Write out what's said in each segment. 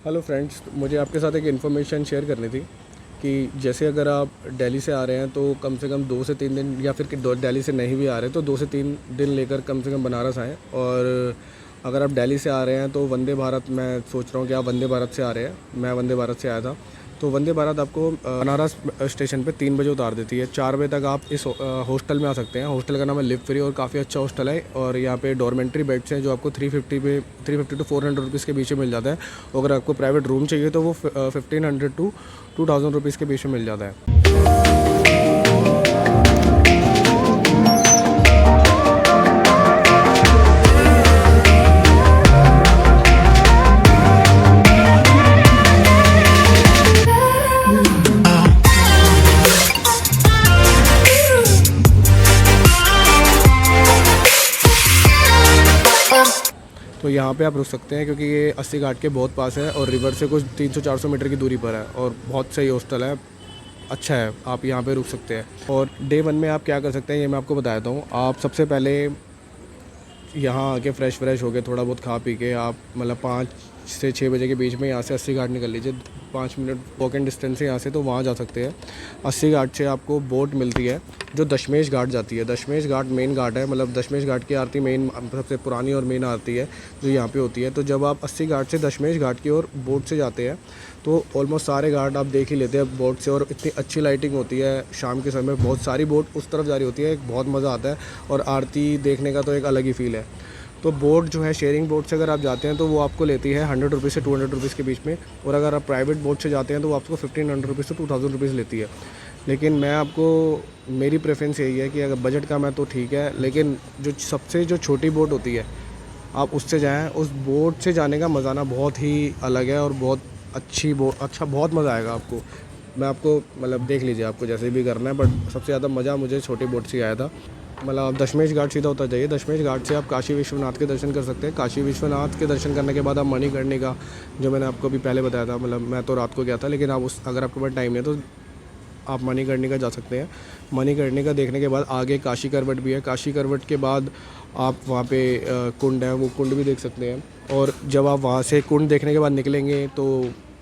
Hello friends, मुझे आपके साथ एक इन्फॉर्मेशन शेयर करनी थी कि जैसे अगर आप दिल्ली से आ रहे हैं तो कम से कम 2 से 3 दिन, या फिर कि दिल्ली से नहीं भी आ रहे तो 2 से 3 दिन लेकर कम से कम बनारस आएँ। और अगर आप दिल्ली से आ रहे हैं तो वंदे भारत, मैं सोच रहा हूँ कि आप वंदे भारत से आ रहे हैं, मैं वंदे भारत से आया था। तो वंदे भारत आपको बनारस स्टेशन पे 3 बजे उतार देती है। 4 बजे तक आप इस हॉस्टल में आ सकते हैं। हॉस्टल का नाम है लिव फ्री और काफ़ी अच्छा हॉस्टल है। और यहाँ पे डॉर्मेंट्री बेड्स हैं जो आपको 350 टू 400 रुपीज़ के बीच में मिल जाता है। और अगर आपको प्राइवेट रूम चाहिए तो वो 1500 टू 2000 रुपीज़ के बीच में मिल जाता है। तो यहाँ पे आप रुक सकते हैं क्योंकि ये 80 घाट के बहुत पास है और रिवर से कुछ 300-400 मीटर की दूरी पर है और बहुत सही हॉस्टल है, अच्छा है, आप यहाँ पे रुक सकते हैं। और डे 1 में आप क्या कर सकते हैं ये मैं आपको बता देता हूँ। आप सबसे पहले यहाँ आके फ्रेश हो के थोड़ा बहुत खा पी के आप मतलब 5 से 6 बजे के बीच में यहाँ से 80 घाट निकल लीजिए। 5 मिनट वॉक एंड डिस्टेंस है यहाँ से, तो वहाँ जा सकते हैं। 80 घाट से आपको बोट मिलती है जो दशमेश घाट जाती है। दशमेश घाट मेन घाट है, मतलब दशमेश घाट की आरती मेन, सबसे पुरानी और मेन आरती है जो यहाँ पे होती है। तो जब आप 80 घाट से दशमेश घाट की ओर बोट से जाते हैं तो ऑलमोस्ट सारे घाट आप देख ही लेते हैं बोट से। और इतनी अच्छी लाइटिंग होती है शाम के समय, बहुत सारी बोट उस तरफ जा रही होती है, एक बहुत मज़ा आता है। और आरती देखने का तो एक अलग ही फील है। तो बोट जो है, शेयरिंग बोट से अगर आप जाते हैं तो वो आपको लेती है 100 रुपीज़ से 200 रुपीज़ के बीच में। और अगर आप प्राइवेट बोट से जाते हैं तो वो आपको 1500 रुपीज़ से 2000 रुपीज़ लेती है। लेकिन मैं आपको, मेरी प्रेफरेंस यही है कि अगर बजट कम है तो ठीक है, लेकिन जो छोटी बोट होती है आप उससे जाएं। उस बोट से जाने का मज़ा ना बहुत ही अलग है और बहुत बहुत मज़ा आएगा आपको। मैं आपको मतलब देख लीजिए, आपको जैसे भी करना है, बट सबसे ज़्यादा मज़ा मुझे छोटी बोट से आया था। मतलब आप दशमेश घाट सीधा उतर जाइए। दशमेश घाट से आप काशी विश्वनाथ के दर्शन कर सकते हैं। काशी विश्वनाथ के दर्शन करने के बाद आप मणिकर्णिका, जो मैंने आपको अभी पहले बताया था, मतलब मैं तो रात को गया था, लेकिन आप अगर आपके पास टाइम है तो आप मणिकर्णिका जा सकते हैं। मणिकर्णिका देखने के बाद आगे काशी करवट भी है। काशी करवट के बाद आप वहाँ पे कुंड है, वो कुंड भी देख सकते हैं। और जब आप वहाँ से कुंड देखने के बाद निकलेंगे तो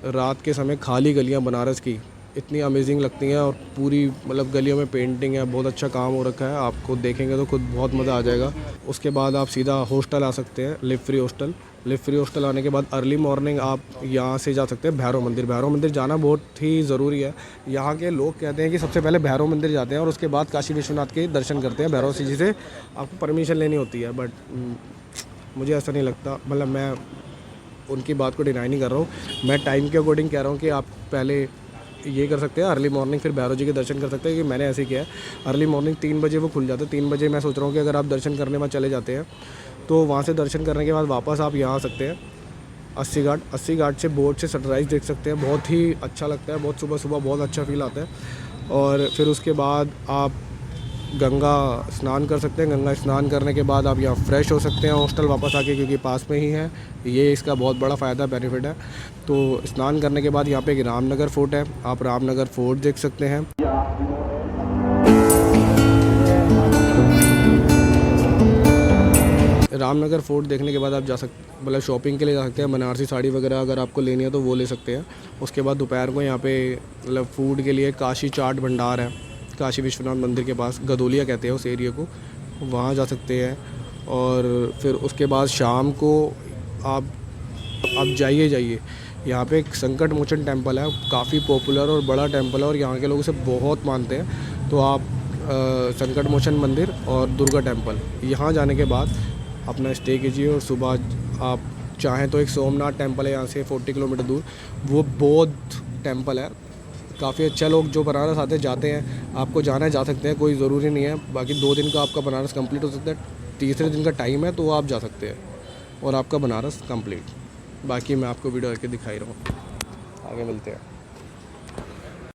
रात के समय खाली गलियाँ बनारस की इतनी अमेजिंग लगती हैं। और पूरी मतलब गलियों में पेंटिंग है, बहुत अच्छा काम हो रखा है, आपको देखेंगे तो खुद बहुत मज़ा आ जाएगा। उसके बाद आप सीधा हॉस्टल आ सकते हैं, live free hostel. Live free hostel आने के बाद अर्ली मॉर्निंग आप यहाँ से जा सकते हैं भैरव मंदिर। भैरव मंदिर जाना बहुत ही ज़रूरी है। यहाँ के लोग कहते हैं कि सबसे पहले भैरव मंदिर जाते हैं और उसके बाद काशी विश्वनाथ के दर्शन करते हैं। भैरव जी से आपको परमिशन लेनी होती है, बट मुझे ऐसा नहीं लगता। मतलब मैं उनकी बात को डिनाई नहीं कर रहा हूँ, मैं टाइम के अकॉर्डिंग कह रहा हूँ कि आप पहले ये कर सकते हैं अर्ली मॉर्निंग, फिर भैरव जी के दर्शन कर सकते हैं। कि मैंने ऐसे किया है। अर्ली मॉर्निंग 3 बजे वो खुल जाते हैं। 3 बजे मैं सोच रहा हूँ कि अगर आप दर्शन करने में चले जाते हैं तो वहाँ से दर्शन करने के बाद वापस आप यहाँ आ सकते हैं 80 घाट से बोट से सनराइज़ देख सकते हैं। बहुत ही अच्छा लगता है, बहुत सुबह बहुत अच्छा फील आता है। और फिर उसके बाद आप गंगा स्नान कर सकते हैं। गंगा स्नान करने के बाद आप यहाँ फ्रेश हो सकते हैं हॉस्टल वापस आके, क्योंकि पास में ही है। ये इसका बहुत बड़ा फ़ायदा बेनिफिट है। तो स्नान करने के बाद यहाँ पे एक रामनगर फोर्ट है, आप रामनगर फोर्ट देख सकते हैं। रामनगर फोर्ट देखने के बाद आप मतलब शॉपिंग के लिए जा सकते हैं। बनारसी साड़ी वगैरह अगर आपको लेनी है तो वो ले सकते हैं। उसके बाद दोपहर को यहाँ पे मतलब फूड के लिए काशी चाट भंडार है, काशी विश्वनाथ मंदिर के पास, गदोलिया कहते हैं उस एरिया को, वहाँ जा सकते हैं। और फिर उसके बाद शाम को आप जाइए यहाँ पे एक संकट मोचन टेम्पल है, काफ़ी पॉपुलर और बड़ा टेम्पल है और यहाँ के लोग इसे बहुत मानते हैं। तो आप संकट मोचन मंदिर और दुर्गा टेम्पल यहाँ जाने के बाद अपना स्टे कीजिए। और सुबह आप चाहें तो एक सोमनाथ टेम्पल है यहाँ से 40 किलोमीटर दूर, वो बौद्ध टेम्पल है, काफ़ी अच्छा। लोग जो बनारस आते जाते हैं, आपको जाना है जा सकते हैं, कोई ज़रूरी नहीं है। बाकी 2 दिन का आपका बनारस कंप्लीट हो सकता है। तीसरे दिन का टाइम है तो आप जा सकते हैं और आपका बनारस कंप्लीट। बाकी मैं आपको वीडियो करके दिखाई रहा हूँ, आगे मिलते हैं।